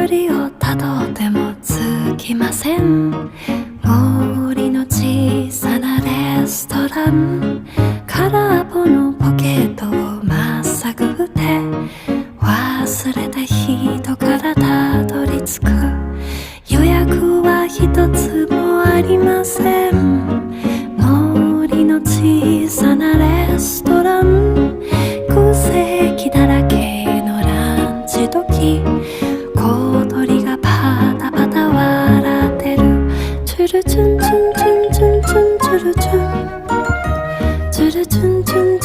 巡りをたどっても尽きません。森の小さなレストラン、空っぽのポケットをまっさぐって忘れた人からたどり着く。予約は一つもありません。森の小さなレストラン、空席だらけのランチ時、小鳥がパタパタ笑ってる。チュルチュンチュンチュンチュンチュンチュルチュン、チュルチュンチュンチュン